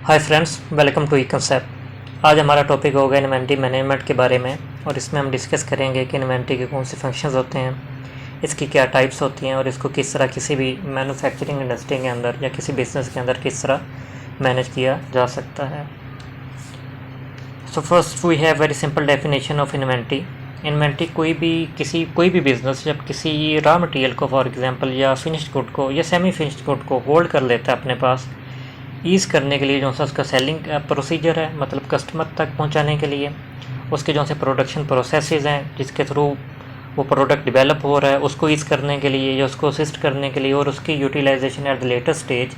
Hi friends, welcome to E concept. आज हमारा topic होगा इन्वेंटरी मैनेजमेंट के बारे में और इसमें हम डिस्कस करेंगे कि इन्वेंटरी के कौन से फंक्शंस होते हैं, इसकी क्या टाइप्स होती हैं और इसको किस तरह किसी भी मैन्युफैक्चरिंग इंडस्ट्री के अंदर या किसी बिजनेस के अंदर किस तरह मैनेज किया जा सकता है। So first we have very simple definition of inventory. Inventory कोई भी बिजनेस जब किसी रॉ मटेरियल को फॉर एग्जांपल या फिनिश्ड गुड को या सेमी फिनिश्ड गुड को होल्ड कर लेता है अपने पास ईज़ करने के लिए, जो सा उसका सेलिंग प्रोसीजर है, मतलब कस्टमर तक पहुंचाने के लिए, उसके जो से प्रोडक्शन प्रोसेसेस हैं जिसके थ्रू वो प्रोडक्ट डेवलप हो रहा है, उसको ईज़ करने के लिए या उसको असिस्ट करने के लिए, और उसकी utilization at the later stage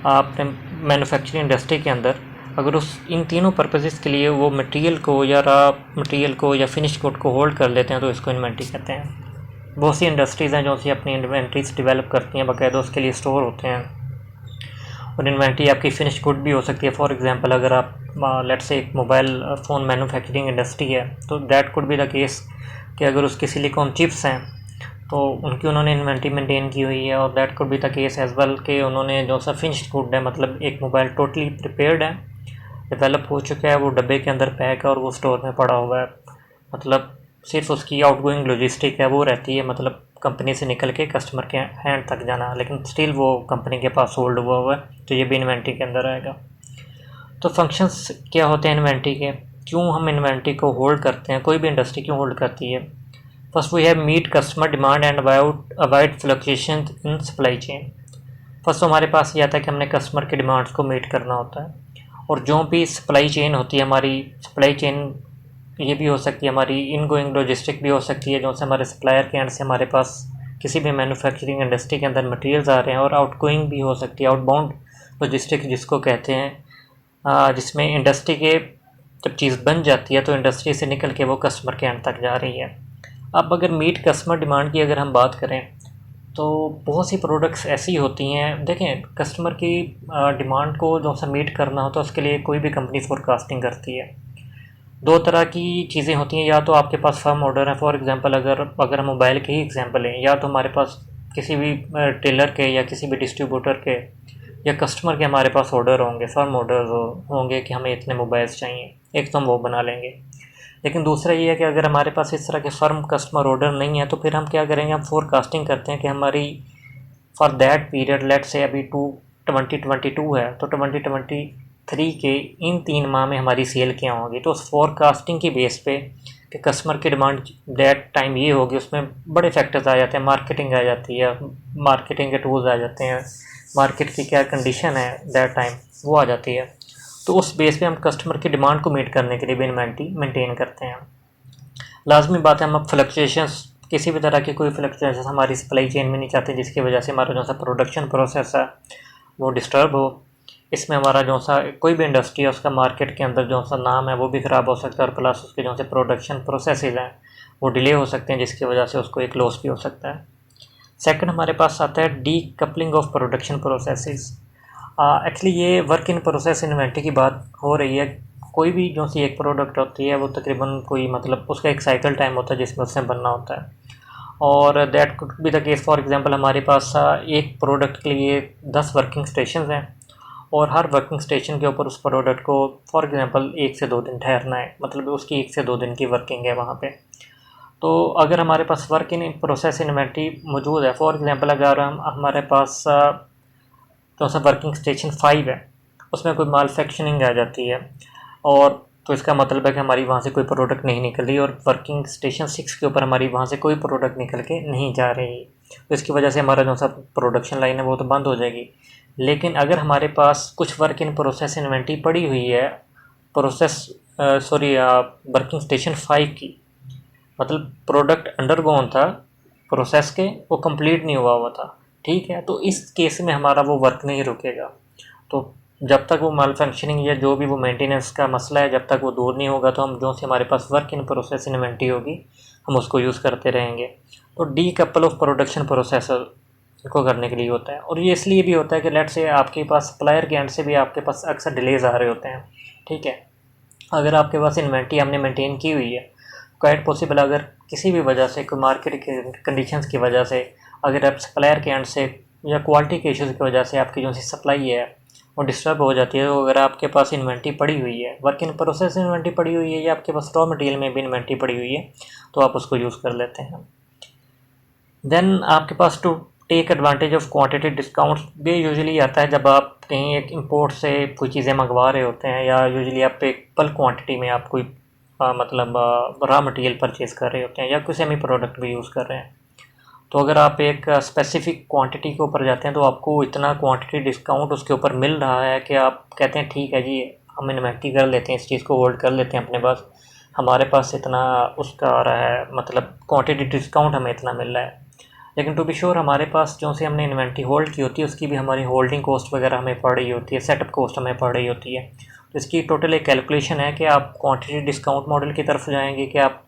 अपने मैन्युफैक्चरिंग इंडस्ट्री के अंदर, अगर उस इन तीनों पर्पसेस के लिए वो मटेरियल को या रॉ मटेरियल को या फिनिश गुड को होल्ड कर लेते हैं तो इसको इन्वेंटरी कहते हैं। बहुत सी इंडस्ट्रीज़ हैं जो सी अपनी इन्वेंट्रीज डेवलप करती हैं, बाकायदा उसके लिए स्टोर होते हैं। और इन्वेंट्री आपकी फिनिश गुड भी हो सकती है। फॉर एग्जांपल अगर आप लेट्स से एक मोबाइल फ़ोन मैन्युफैक्चरिंग इंडस्ट्री है तो that could be the case कि अगर उसकी सिलिकॉन चिप्स हैं तो उनकी उन्होंने इन्वेंट्री मेंटेन की हुई है, और that could be the case as well कि उन्होंने जो सा फिनिश्ड गुड है, मतलब एक मोबाइल टोटली प्रिपेयर्ड है, डेवलप हो चुका है, वो डब्बे के अंदर पैक है और वो स्टोर में पड़ा हुआ है, मतलब सिर्फ उसकी आउटगोइंग लॉजिस्टिक है वो रहती है, मतलब कंपनी से निकल के कस्टमर के हैंड तक जाना, लेकिन स्टिल वो कंपनी के पास होल्ड हुआ हुआ है, तो ये भी इन्वेंट्री के अंदर आएगा। तो फंक्शंस क्या होते हैं इन्वेंट्री के, क्यों हम इन्वेंट्री को होल्ड करते हैं, कोई भी इंडस्ट्री क्यों होल्ड करती है। First we have meet customer demand and avoid fluctuation in supply chain. First तो हमारे पास ये आता है कि हमने कस्टमर के डिमांड्स को मीट करना होता है, और जो भी सप्लाई चेन होती है, हमारी सप्लाई चेन ये भी हो सकती है, हमारी इन गोइंग लॉजिस्टिक भी हो सकती है, जो से हमारे सप्लायर के एंड से हमारे पास किसी भी मैन्युफैक्चरिंग इंडस्ट्री के अंदर मटेरियल्स आ रहे हैं, और आउट गोइंग भी हो सकती है, आउटबाउंड लॉजिस्टिक जिसको कहते हैं, जिसमें इंडस्ट्री के जब चीज़ बन जाती है तो इंडस्ट्री से निकल के वो कस्टमर के एंड तक जा रही है। अब अगर मीट कस्टमर डिमांड की अगर हम बात करें तो बहुत सी प्रोडक्ट्स ऐसी होती हैं, देखें कस्टमर की डिमांड को जो सा मीट करना हो तो उसके लिए कोई भी कंपनी फोरकास्टिंग करती है। दो तरह की चीज़ें होती हैं, या तो आपके पास फर्म ऑर्डर है, फॉर एग्जांपल अगर हम मोबाइल के ही एग्जांपल हैं, या तो हमारे पास किसी भी टेलर के या किसी भी डिस्ट्रीब्यूटर के या कस्टमर के हमारे पास ऑर्डर होंगे, फर्म ऑर्डर होंगे कि हमें इतने मोबाइल्स चाहिए, एक तो हम वो बना लेंगे। लेकिन दूसरा ये है कि अगर हमारे पास इस तरह के फर्म कस्टमर ऑर्डर नहीं है तो फिर हम क्या करेंगे, हम फोरकास्टिंग करते हैं कि हमारी फॉर दैट पीरियड, लेट से अभी 2022 है तो 2023 के इन 3 माह में हमारी सेल क्या होगी, तो उस फोरकास्टिंग की बेस पे कि कस्टमर की डिमांड दैट टाइम ये होगी, उसमें बड़े फैक्टर्स आ जाते हैं, मार्केटिंग आ जाती है, मार्केटिंग के टूल्स आ जाते हैं, मार्केट की क्या कंडीशन है दैट टाइम वो आ जाती है, तो उस बेस पे हम कस्टमर की डिमांड को मीट करने के लिए भी इन्वेंट्री मेंटेन करते हैं। लाजमी बात है हम अब फ्लक्चुएशंस, किसी भी तरह की कोई फ्लक्चुएशन हमारी सप्लाई चेन में नहीं चाहते जिसकी वजह से हमारा जो सा प्रोडक्शन प्रोसेस है वो डिस्टर्ब हो। इसमें हमारा जो सा कोई भी इंडस्ट्री है उसका मार्केट के अंदर जो सा नाम है वो भी ख़राब हो सकता है, और प्लस उसके जो से प्रोडक्शन प्रोसेसेस हैं वो डिले हो सकते हैं जिसकी वजह से उसको एक लॉस भी हो सकता है। सेकंड हमारे पास आता है D coupling of production processes. Actually ये वर्क इन प्रोसेस इन्वेंट्री की बात हो रही है। कोई भी जो सी एक प्रोडक्ट होती है वो तकरीबन कोई मतलब उसका एक साइकिल टाइम होता है जिसमें उससे बनना होता है, और that could be the case for example हमारे पास एक प्रोडक्ट के लिए 10 वर्किंग स्टेशन हैं, और हर वर्किंग स्टेशन के ऊपर उस प्रोडक्ट को फॉर एग्जांपल 1 से 2 दिन ठहरना है, मतलब उसकी 1 से 2 दिन की वर्किंग है वहाँ पे। तो अगर हमारे पास वर्क इन प्रोसेस इन्वेंट्री मौजूद है, फॉर एग्जांपल अगर हमारे पास जो सा वर्किंग स्टेशन 5 है उसमें कोई मैन्युफैक्चरिंग आ जाती है, और तो इसका मतलब है कि हमारी वहाँ से कोई प्रोडक्ट नहीं निकल रही, और वर्किंग स्टेशन 6 के ऊपर हमारी वहाँ से कोई प्रोडक्ट निकल के नहीं जा रही, तो इसकी वजह से हमारा जो सा प्रोडक्शन लाइन है वो तो बंद हो जाएगी। लेकिन अगर हमारे पास कुछ वर्क इन प्रोसेस इन्वेंट्री पड़ी हुई है वर्किंग स्टेशन 5 की, मतलब प्रोडक्ट अंडरगोन था प्रोसेस के, वो कंप्लीट नहीं हुआ हुआ था, ठीक है, तो इस केस में हमारा वो वर्क नहीं रुकेगा। तो जब तक वो मैन्युफैक्चरिंग या जो भी वो मेंटेनेंस का मसला है जब तक वो दूर नहीं होगा, तो हम जो से हमारे पास वर्क इन प्रोसेस इन्वेंट्री होगी हम उसको यूज़ करते रहेंगे। तो D couple of production processor को करने के लिए होता है, और ये इसलिए भी होता है कि लेट से आपके पास सप्लायर के एंड से भी आपके पास अक्सर डिलेज आ रहे होते हैं, ठीक है। अगर आपके पास इन्वेंट्री हमने मेंटेन की हुई है, क्वाइट पॉसिबल अगर किसी भी वजह से कोई मार्केट के कंडीशंस की वजह से अगर आप सप्लायर के एंड से या क्वालिटी के इश्यूज़ की वजह से आपकी जो सी सप्लाई है वो डिस्टर्ब हो जाती है। तो अगर आपके पास इन्वेंट्री पड़ी हुई है, वर्क इन प्रोसेस इन्वेंट्री पड़ी हुई है, या आपके पास रॉ मटेरियल में भी इन्वेंट्री पड़ी हुई है, तो आप उसको यूज़ कर लेते हैं। देन आपके पास to take advantage of quantity discount भी यूजुअली आता है जब आप कहीं एक इंपोर्ट से कोई चीज़ें मंगवा रहे होते हैं, या यूजुअली आप एक बल्क क्वांटिटी में आप कोई मतलब रॉ मटेरियल परचेज़ कर रहे होते हैं, या कोई सेमी प्रोडक्ट भी यूज़ कर रहे हैं। तो अगर आप एक स्पेसिफिक क्वांटिटी के ऊपर जाते हैं तो आपको इतना क्वांटिटी डिस्काउंट उसके ऊपर मिल रहा है कि आप कहते हैं ठीक है जी, हम इन्वेंट्री कर लेते हैं, इस चीज़ को होल्ड कर लेते हैं अपने पास, हमारे पास इतना उसका आ रहा है, मतलब क्वांटिटी डिस्काउंट हमें इतना मिल रहा है। लेकिन टू बी श्योर हमारे पास जो से हमने इन्वेंट्री होल्ड की होती है उसकी भी हमारी होल्डिंग कॉस्ट वगैरह हमें पड़ रही होती है, सेटअप कॉस्ट हमें पड़ रही होती है। तो इसकी टोटल एक कैलकुलेशन है कि आप क्वांटिटी डिस्काउंट मॉडल की तरफ जाएंगे कि आप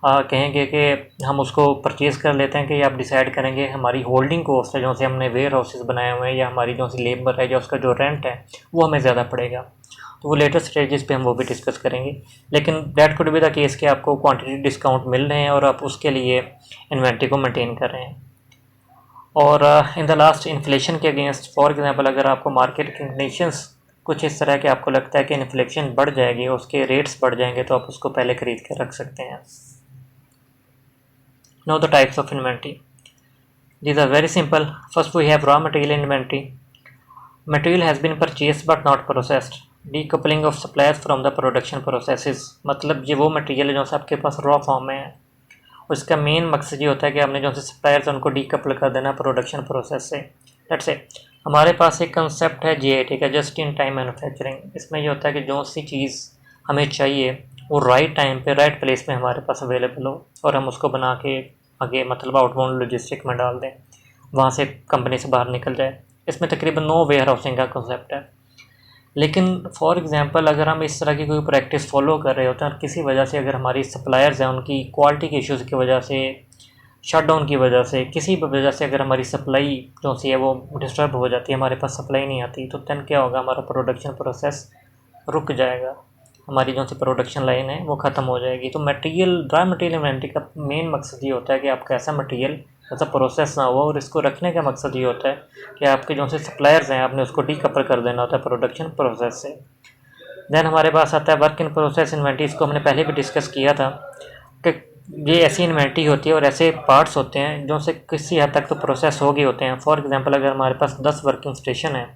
कहेंगे कि हम उसको परचेज़ कर लेते हैं, कि आप डिसाइड करेंगे हमारी होल्डिंग कॉस्ट है जो से हमने वेयर हाउसेस बनाए हुए हैं, या हमारी जो सी लेबर है, जो उसका जो रेंट है वो हमें ज़्यादा पड़ेगा। तो वो लेटेस्ट स्टेजेस पे हम वो भी डिस्कस करेंगे। लेकिन that could be the case कि आपको क्वांटिटी डिस्काउंट मिल रहे हैं और आप उसके लिए इन्वेंट्री को मेंटेन कर रहे हैं। और इन द लास्ट इन्फ्लेशन के अगेंस्ट, फॉर एग्जांपल अगर आपको मार्केट कंडीशंस कुछ इस तरह के आपको लगता है कि इन्फ्लेशन बढ़ जाएगी, उसके रेट्स बढ़ जाएंगे, तो आप उसको पहले ख़रीद के रख सकते हैं। Now the types of inventory. These are very simple. First we have raw material inventory. Material has been purchased but not processed. Decoupling of suppliers from the production processes. मतलब ये वो मटेरियल है जो आपके पास रॉ फॉर्म में है, उसका main मकसद ये होता है कि हमने जो से सप्लायर्स उनको डीकपल कर देना प्रोडक्शन प्रोसेस से। लेट्स से हमारे पास एक कंसेप्ट है जीआईटी का, जस्ट इन टाइम मैन्युफैक्चरिंग। इसमें ये होता है कि जो सी चीज़ हमें चाहिए वो राइट टाइम पे राइट प्लेस में हमारे पास अवेलेबल हो, और हम उसको बना के आगे मतलब आउटबाउंड लॉजिस्टिक में डाल दें, वहाँ से कंपनी से बाहर निकल जाए। इसमें तकरीबन 9 वेयर हाउसिंग का कॉन्सेप्ट है। लेकिन फॉर एग्जांपल अगर हम इस तरह की कोई प्रैक्टिस फॉलो कर रहे होते हैं और किसी वजह से अगर हमारी सप्लायर्स हैं उनकी क्वालिटी के इश्यूज़ की वजह से, शटडाउन की वजह से, किसी भी वजह से अगर हमारी सप्लाई जो सी है वो डिस्टर्ब हो जाती है, हमारे पास सप्लाई नहीं आती, तो दैन क्या होगा, हमारा प्रोडक्शन प्रोसेस रुक जाएगा, हमारी जो सी प्रोडक्शन लाइन है वो ख़त्म हो जाएगी। तो मटेरियल, ड्राई मटेरियल इन्वेंट्री का मेन मकसद ये होता है कि आपका ऐसा मटेरियल ऐसा प्रोसेस ना हो, और इसको रखने का मकसद ये होता है कि आपके जो से सप्लायर्स हैं आपने उसको डीकपल कर देना होता है प्रोडक्शन प्रोसेस से। दैन हमारे पास आता है वर्क इन प्रोसेस इन्वेंट्री। इसको हमने पहले भी डिस्कस किया था कि ये ऐसी इन्वेंट्री होती है और ऐसे पार्ट्स होते हैं जो से किसी हद तक तो प्रोसेस हो गए होते हैं। फॉर एग्जांपल अगर हमारे पास 10 वर्किंग स्टेशन है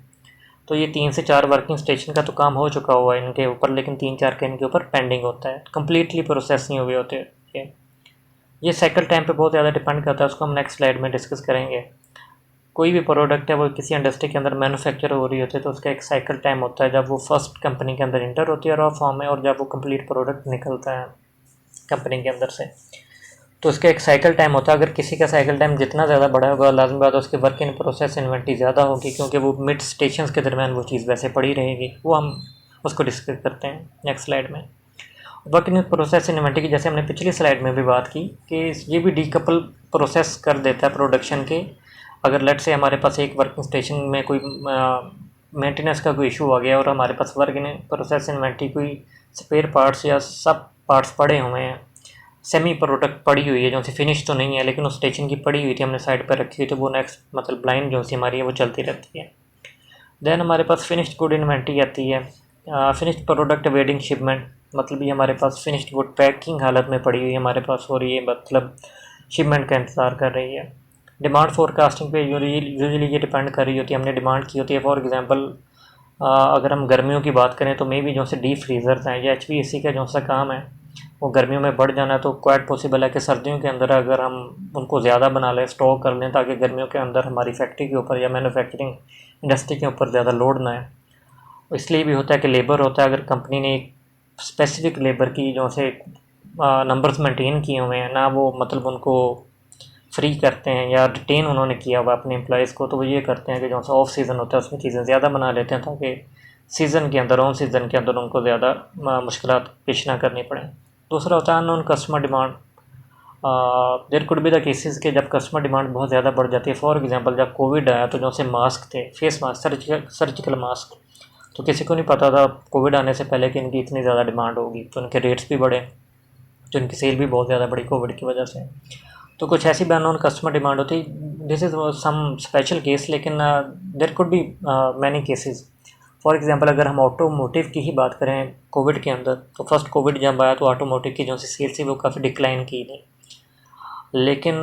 तो ये 3 से 4 वर्किंग स्टेशन का तो काम हो चुका हुआ है इनके ऊपर, लेकिन 3-4 का इनके ऊपर पेंडिंग होता है, कम्प्लीटली प्रोसेस नहीं हुए होते। ये साइकिल टाइम पे बहुत ज़्यादा डिपेंड करता है, उसको हम नेक्स्ट स्लाइड में डिस्कस करेंगे। कोई भी प्रोडक्ट है वो किसी इंडस्ट्री के अंदर मैन्युफैक्चर हो रही होती है तो उसका एक साइकिल टाइम होता है, जब वो फर्स्ट कंपनी के अंदर इंटर होती है रॉ फॉर्म में, और जब वो कंप्लीट प्रोडक्ट निकलता है कंपनी के अंदर से, तो उसका एक साइकिल टाइम होता है। अगर किसी का साइकिल टाइम जितना ज़्यादा बड़ा होगा, लाजमी बात है उसकी वर्क इन प्रोसेस इन्वेंट्री ज़्यादा होगी, क्योंकि वो मिड स्टेशंस के दरमियान वो चीज़ वैसे पड़ी रहेगी। वो हम उसको डिस्कस करते हैं नेक्स्ट स्लाइड में। वर्क इन प्रोसेस इन्वेंट्री की जैसे हमने पिछली स्लाइड में भी बात की कि ये भी डीकपल प्रोसेस कर देता है प्रोडक्शन के। अगर लेट से हमारे पास एक वर्किंग स्टेशन में कोई मेंटेनेंस का कोई इशू आ गया और हमारे पास वर्क इन प्रोसेस इन्वेंट्री कोई स्पेयर पार्ट्स या सब पार्ट्स पड़े हुए हैं, सेमी प्रोडक्ट पड़ी हुई है जो सी फिनिश तो नहीं है लेकिन उस स्टेशन की पड़ी हुई थी, हमने साइड पर रखी हुई, तो वो नेक्स्ट मतलब ब्लाइंड जो सी हमारी है वो चलती रहती है। देन हमारे पास फिनिश्ड गुड इन्वेंट्री आती है। फिनिश्ड प्रोडक्ट अवेटिंग शिपमेंट, मतलब ये हमारे पास फिनिश्ड गुड पैकिंग हालत में पड़ी हुई है हमारे पास हो रही है, मतलब शिपमेंट का इंतज़ार कर रही है। डिमांड फोरकास्टिंग पे यूजुअली ये डिपेंड कर रही होती है, हमने डिमांड की होती है। फॉर एग्जांपल अगर हम गर्मियों की बात करें तो मे बी जो से डीप फ्रीज़र्स हैं या HVAC का जो सा काम है वो गर्मियों में बढ़ जाना, तो क्वाइट पॉसिबल है कि सर्दियों के अंदर अगर हम उनको ज़्यादा बना लें, स्टॉक कर लें, ताकि गर्मियों के अंदर हमारी फैक्ट्री के ऊपर या मैन्युफैक्चरिंग इंडस्ट्री के ऊपर ज़्यादा लोड ना है। इसलिए भी होता है कि लेबर होता है, अगर कंपनी ने एक स्पेसिफिक लेबर की जो से नंबर्स मेंटेन किए हुए हैं ना, वो मतलब उनको फ्री करते हैं या रिटेन उन्होंने किया हुआ अपने एम्प्लॉयज़ को, तो वो ये करते हैं कि जो सा ऑफ सीज़न होता है उसमें चीज़ें ज़्यादा बना लेते हैं ताकि सीज़न के अंदर, ऑन सीज़न के अंदर उनको ज़्यादा मुश्किलात पेश ना करनी पड़े। दूसरा होता है unknown customer demand. There could be the cases के जब कस्टमर डिमांड बहुत ज़्यादा बढ़ जाती है। फॉर एग्जांपल जब कोविड आया तो जो से मास्क थे, फेस मास्क, सर्जिकल मास्क, तो किसी को नहीं पता था कोविड आने से पहले कि इनकी इतनी ज़्यादा डिमांड होगी, तो इनके रेट्स भी बढ़े, तो इनकी सेल भी बहुत ज़्यादा बढ़ी कोविड की वजह से। तो कुछ ऐसी भी अननोन कस्टमर डिमांड होती, this is some special case, लेकिन there could be many cases. For example अगर हम ऑटोमोटिव की ही बात करें कोविड के अंदर, तो फर्स्ट कोविड जब आया तो ऑटोमोटिव की जो सी सेल्स थी वो काफ़ी डिक्लाइन की थी, लेकिन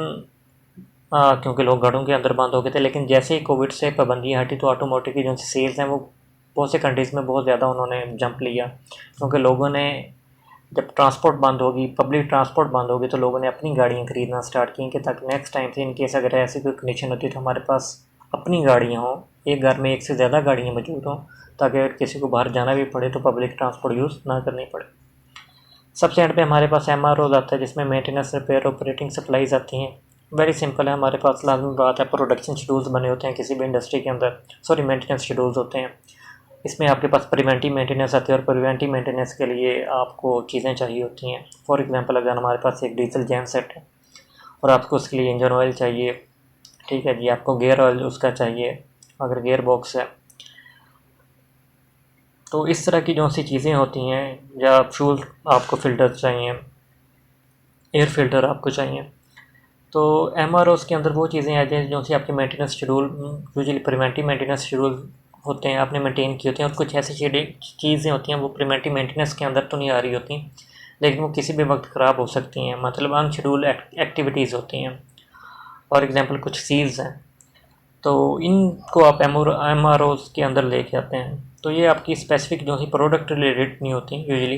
क्योंकि लोग घरों के अंदर बंद हो गए थे। लेकिन जैसे ही कोविड से पाबंदियाँ हटी तो ऑटोमोटिव की जो सी सेल्स हैं वो बहुत से कंट्रीज़ में बहुत ज़्यादा उन्होंने जंप लिया, क्योंकि लोगों ने जब ट्रांसपोर्ट बंद होगी, पब्लिक ट्रांसपोर्ट बंद होगी, तो लोगों ने अपनी गाड़ियाँ ख़रीदना स्टार्ट की कि ताकि नेक्स्ट टाइम से इन केस अगर ऐसी कोई कंडीशन होती है तो हमारे पास अपनी गाड़ियाँ हों, एक घर में एक से ज़्यादा गाड़ियाँ मौजूद हों, ताकि अगर किसी को बाहर जाना भी पड़े तो पब्लिक ट्रांसपोर्ट यूज़ ना करनी पड़े। सबसे एंड पे हमारे पास MRO आता है, जिसमें मेंटेनेंस, रिपेयर, ऑपरेटिंग सप्लाईज आती हैं। वेरी सिंपल है, हमारे पास लाजमी बात है प्रोडक्शन शेड्यूल्स बने होते हैं किसी भी इंडस्ट्री के अंदर, मेंटेनेंस शेड्यूल्स होते हैं। इसमें आपके पास प्रिवेंटिव मेंटेनेंस आती है, और प्रिवेंटिव मेंटेनेंस के लिए आपको चीज़ें चाहिए होती हैं। फॉर एग्जांपल अगर हमारे पास एक डीजल जेन सेट है और आपको उसके लिए इंजन ऑयल चाहिए, ठीक है जी, आपको गियर ऑयल उसका चाहिए, अगर गियर बॉक्स है तो इस तरह की जो सी चीज़ें होती हैं, या फ्यूल आपको फ़िल्टर चाहिए, एयर फ़िल्टर आपको चाहिए, तो MROs के अंदर वो चीज़ें आ जाए जो सी आपके maintenance schedule, usually preventive maintenance schedule होते हैं, आपने मेंटेन किए होते हैं। और कुछ ऐसी चीज़ें होती हैं वो प्रिवेंटिव मेंटेनेंस के अंदर तो नहीं आ रही होती, लेकिन वो किसी भी वक्त ख़राब हो सकती हैं, मतलब अनशेड्यूल एक्टिविटीज़ होती हैं। फॉर एग्ज़ाम्पल कुछ सील्स हैं, तो इनको आप MROs के अंदर लेके आते हैं। तो ये आपकी स्पेसिफिक जो सी प्रोडक्ट रिलेटेड नहीं होती यूजुअली।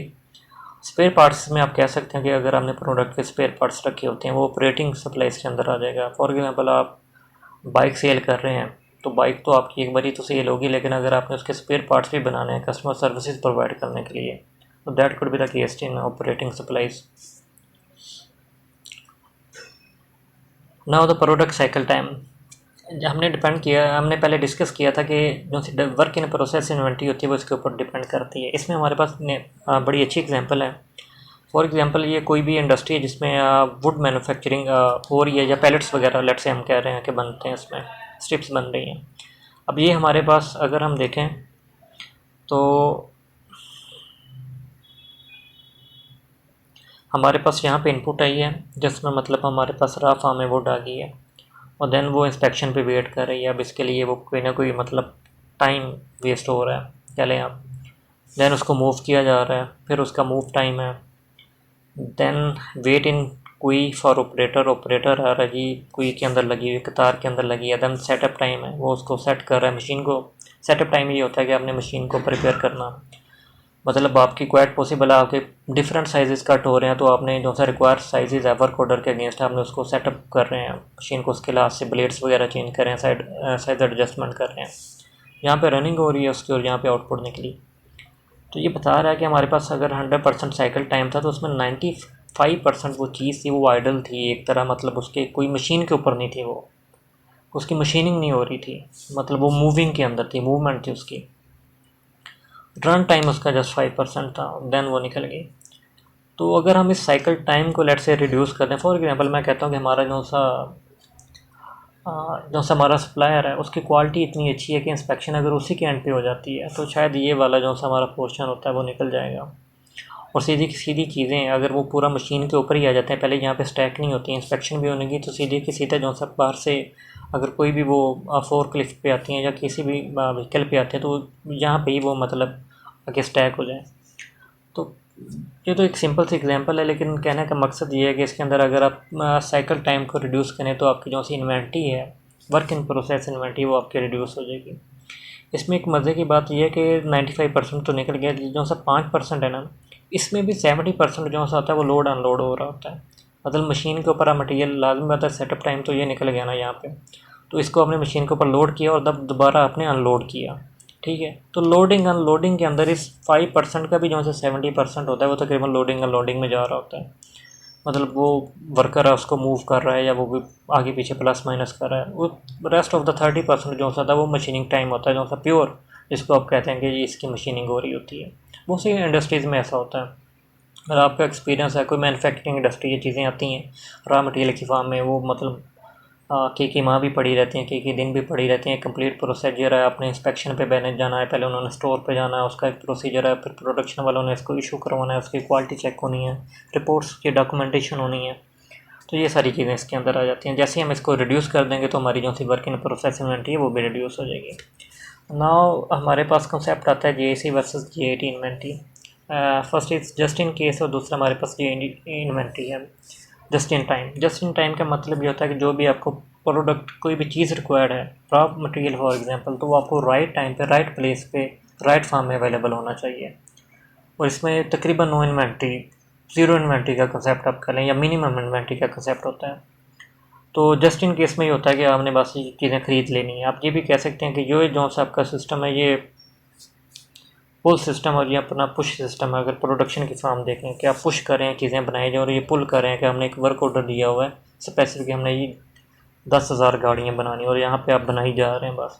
स्पेयर पार्ट्स में आप कह सकते हैं कि अगर आपने प्रोडक्ट के स्पेयर पार्ट्स रखे होते हैं वो ऑपरेटिंग सप्लाईज के अंदर आ जाएगा। फॉर एग्जांपल आप बाइक सेल कर रहे हैं, तो बाइक तो आपकी एक बारी तो सेल होगी, लेकिन अगर आपने उसके स्पेयर पार्ट्स भी बनाने हैं कस्टमर सर्विसेज प्रोवाइड करने के लिए, तो that could be the case in operating supplies. Now the product cycle time, हमने पहले डिस्कस किया था कि जो सी वर्क इन प्रोसेस इन्वेंट्री होती है वो इसके ऊपर डिपेंड करती है। इसमें हमारे पास बड़ी अच्छी एग्जांपल है। फॉर एग्जांपल ये कोई भी इंडस्ट्री है जिसमें वुड मैन्युफैक्चरिंग हो रही है, या पैलेट्स वगैरह लेट से हम कह रहे हैं कि बनते हैं, इसमें स्ट्रिप्स बन रही हैं। अब ये हमारे पास अगर हम देखें तो हमारे पास यहाँ पे इनपुट आई है, जिसमें मतलब हमारे पास रॉ फॉर्म में वुड आ गई है, और देन वो इंस्पेक्शन पे वेट कर रही है। अब इसके लिए वो कोई ना कोई मतलब टाइम वेस्ट हो रहा है, चलें आप, देन उसको मूव किया जा रहा है, फिर उसका मूव टाइम है, देन वेट इन कोई फॉर ऑपरेटर आ रहा है जी, कोई के अंदर लगी हुई, कतार के अंदर लगी है। देन सेटअप टाइम है, वो उसको सेट कर रहा है मशीन को। सेटअप टाइम ये होता है कि आपने मशीन को प्रिपेयर करना, मतलब आपकी क्वाइट पॉसिबल है आपके डिफरेंट साइजेस कट हो रहे हैं, तो आपने जो सा रिक्वायर्ड साइजेस है वर्क ऑर्डर के अगेंस्ट आपने उसको सेटअप कर रहे हैं मशीन को, उसके लास्ट से ब्लेड्स वगैरह चेंज कर रहे हैं, साइज एडजस्टमेंट कर रहे हैं, यहाँ पे रनिंग हो रही है उसकी, और यहाँ पे आउटपुट निकली। तो ये बता रहा है कि हमारे पास अगर 100% साइकिल टाइम था तो उसमें 95% वो चीज़ थी वो आइडल थी एक तरह, मतलब उसके कोई मशीन के ऊपर नहीं थी, वो उसकी मशीनिंग नहीं हो रही थी, मतलब वो मूविंग के अंदर थी, मूवमेंट थी उसकी। रन टाइम उसका जस्ट 5% था, देन वो निकल गई। तो अगर हम इस साइकिल टाइम को लेट से रिड्यूस कर दें, फॉर एग्जांपल मैं कहता हूँ कि हमारा जो सा हमारा सप्लायर है उसकी क्वालिटी इतनी अच्छी है कि इंस्पेक्शन अगर उसी के एंड पे हो जाती है तो शायद ये वाला जो सा हमारा पोर्शन होता है वो निकल जाएगा। और सीधी सीधी चीज़ें अगर वो पूरा मशीन के ऊपर ही आ जाते हैं, पहले यहाँ पे स्टैक नहीं होती, इंस्पेक्शन भी होने की, तो सीधे की सीधा जो सा बाहर से अगर कोई भी वो फोर्क लिफ्ट पे आती हैं या किसी भी व्हीकल पे आते हैं तो यहाँ पे ही वो मतलब आगे स्टैक हो जाए। तो ये तो एक सिंपल सी एग्जांपल है, लेकिन कहने का मकसद ये है कि इसके अंदर अगर आप साइकिल टाइम को रिड्यूस करें तो आपकी जो सी इन्वेंट्री है, वर्क इन प्रोसेस इन्वेंट्री, वो आपकी रिड्यूस हो जाएगी। इसमें एक मज़े की बात यह है कि 95% तो निकल गया, जो सा 5% है ना, इसमें भी 70% जो सा होता है वो लोड अनलोड हो रहा होता है, मतलब मशीन के ऊपर मटेरियल लाजमी बात है, सेटअप टाइम तो ये निकल गया ना यहाँ पे, तो इसको आपने मशीन के ऊपर लोड किया और तब दोबारा आपने अनलोड किया, ठीक है। तो लोडिंग अनलोडिंग के अंदर इस 5% का भी जो है 70% होता है वो तकरीबन लोडिंग अनलोडिंग में जा रहा होता है, मतलब वो वर्कर है उसको मूव कर रहा है या वो भी आगे पीछे प्लस माइनस कर रहा है। वो रेस्ट ऑफ द 30% जो सा था वो मशीनिंग टाइम होता है, जो सा प्योर, जिसको आप कहते हैं कि इसकी मशीनिंग हो रही होती है। बहुत सी इंडस्ट्रीज़ में ऐसा होता है। अगर आपका एक्सपीरियंस है, कोई मैन्युफैक्चरिंग इंडस्ट्री ये चीज़ें आती हैं रॉ मटेरियल की फॉर्म में, वो मतलब की माँ भी पड़ी रहती हैं, की दिन भी पड़ी रहती हैं, कंप्लीट प्रोसीजर है, आपने इंस्पेक्शन पे बैठने जाना है, पहले उन्होंने स्टोर पे जाना है, उसका एक प्रोसीजर है, फिर प्रोडक्शन वालों ने इसको इशू करवाना है, उसकी क्वालिटी चेक होनी है, रिपोर्ट्स की डॉक्यूमेंटेशन होनी है, तो ये सारी चीज़ें इसके अंदर आ जाती हैं। जैसे ही हम इसको रिड्यूस कर देंगे तो हमारी जो सी वर्क इन प्रोसेस इन्वेंट्री है वो भी रिड्यूस हो जाएगी। नाउ हमारे पास कंसेप्ट आता है JAC versus JAT inventory. First is just in case और दूसरा हमारे पास जे इन्वेंट्री है just in time. Just in time का मतलब ये होता है कि जो भी आपको प्रोडक्ट कोई भी चीज़ रिक्वायर्ड है, रॉ मटेरियल फॉर एग्जांपल, तो वो आपको राइट टाइम पे राइट प्लेस पे राइट फॉर्म में अवेलेबल होना चाहिए। और इसमें तकरीबन नो इन्वेंट्री, ज़ीरो इन्वेंट्री का कंसेप्ट आप करें या मिनिमम इन्वेंट्री का कंसेप्ट होता है। तो जस्ट इन केस में ये होता है कि आपने बस ये चीज़ें ख़रीद लेनी है। आप ये भी कह सकते हैं कि जो सा आपका सिस्टम है ये पुल सिस्टम और ये अपना पुश सिस्टम है। अगर प्रोडक्शन की फॉर्म देखें कि आप पुश कर रहे हैं, चीज़ें बनाई जाए, और ये पुल कर रहे हैं कि हमने एक वर्क ऑर्डर दिया हुआ है स्पेसिफिक, हमने ये 10,000 गाड़ियाँ बनानी और यहाँ पे आप बनाई जा रहे हैं बस।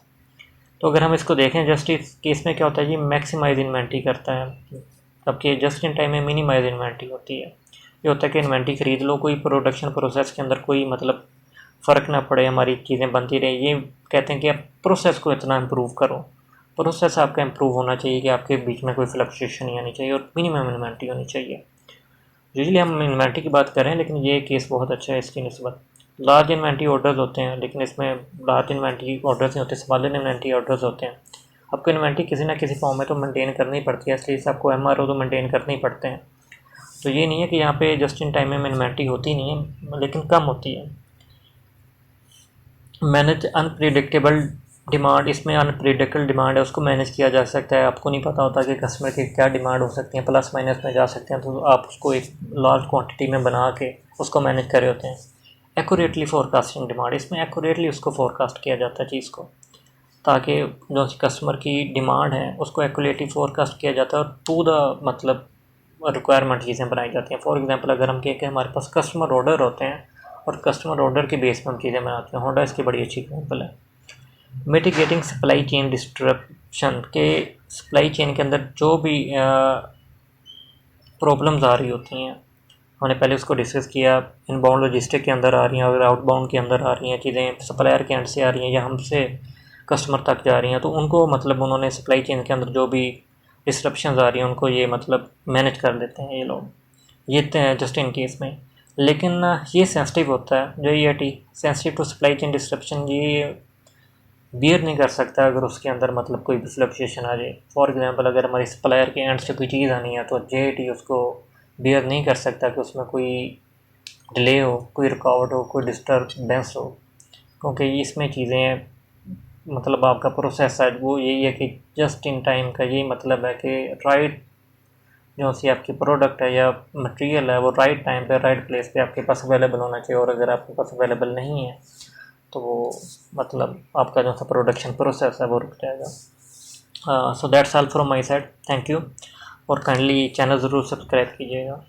तो अगर हम इसको देखें जस्ट इस केस में क्या होता है, ये मैक्सिमाइज इन्वेंट्री करता है, जबकि जस्ट इन टाइम में मिनिमाइज इन्वेंट्री होती है। ये होता है कि इन्वेंट्री खरीद लो, कोई प्रोडक्शन प्रोसेस के अंदर कोई मतलब फ़र्क ना पड़े, हमारी चीज़ें बनती रहे। ये कहते हैं कि आप प्रोसेस को इतना इम्प्रूव करो, प्रोसेस आपका इम्प्रूव होना चाहिए कि आपके बीच में कोई फ्लक्चुएशन नहीं आनी चाहिए और मिनिमम इन्वेंट्री होनी चाहिए। यूजुअली हम इन्वेंट्री की बात करें, लेकिन ये केस बहुत अच्छा है इसकी निस्बत। लार्ज इन्वेंट्री ऑर्डर्स होते हैं, लेकिन इसमें लार्ज इन्वेंट्री ऑर्डर्स नहीं होते, स्मॉल इन्वेंट्री ऑर्डर्स होते हैं। आपको इन्वेंट्री किसी ना किसी फॉर्म में तो मेंटेन करनी पड़ती है, इसलिए आपको एमआरओ तो मेंटेन करने ही पड़ते हैं। तो ये नहीं है कि यहाँ पे जस्ट इन टाइम में इन्वेंट्री होती नहीं है, लेकिन कम होती है। मैनेज अनप्रिडिक्टेबल डिमांड, इसमें अनप्रिडिक्टेबल डिमांड है, उसको मैनेज किया जा सकता है। आपको नहीं पता होता कि कस्टमर की क्या डिमांड हो सकती है, प्लस माइनस में जा सकते हैं, तो आप उसको एक लार्ज क्वांटिटी में बना के उसको मैनेज कर रहे होते हैं। एक्यूरेटली फोरकास्टिंग डिमांड, इसमें एक्यूरेटली उसको फोरकास्ट किया जाता है चीज़ को, ताकि जो कस्टमर की डिमांड है उसको एक्यूरेटली फोरकास्ट किया जाता है और टू द मतलब रिक्वायरमेंट चीज़ें बनाई जाती हैं। फॉर एग्जांपल अगर हम कहें कि हमारे पास कस्टमर ऑर्डर होते हैं और कस्टमर ऑर्डर के बेस पर हम चीज़ें बनाते हैं, होंडा इसकी बड़ी अच्छी एग्जाम्पल है। मिटिगेटिंग सप्लाई चेन डिस्ट्रप्शन, के सप्लाई चेन के अंदर जो भी प्रॉब्लम्स आ रही होती हैं, हमने पहले उसको डिस्कस किया। इनबाउंड लॉजिस्टिक के अंदर आ रही हैं, अगर आउटबाउंड के अंदर आ रही हैं चीज़ें, सप्लायर के एंड से आ रही हैं या हमसे कस्टमर तक जा रही हैं, तो उनको मतलब उन्होंने सप्लाई चेन के अंदर जो भी डिस्ट्रप्शन आ रही हैं उनको ये मतलब मैनेज कर देते हैं ये लोग, ये जस्ट इन केस में। लेकिन ये सेंसिटिव होता है, जो ये sensitive to supply chain disruption, ये बियर नहीं कर सकता अगर उसके अंदर मतलब कोई भी फ्लक्चुएशन आ जाए। फॉर एग्जांपल अगर हमारी सप्लायर के एंड से कोई चीज़ आनी है तो जेटी उसको बियर नहीं कर सकता कि उसमें कोई डिले हो, कोई रुकावट हो, कोई डिस्टर्बेंस हो, क्योंकि इसमें चीज़ें मतलब आपका प्रोसेस है वो यही है कि जस्ट इन टाइम का यही मतलब है कि राइट जो सी आपकी प्रोडक्ट है या मटेरियल है वो राइट टाइम पे राइट प्लेस पे आपके पास अवेलेबल होना चाहिए। और अगर आपके पास अवेलेबल नहीं है तो वो मतलब आपका जो सा प्रोडक्शन प्रोसेस है वो रुक जाएगा। So that's all from my side, thank you. और काइंडली चैनल ज़रूर सब्सक्राइब कीजिएगा।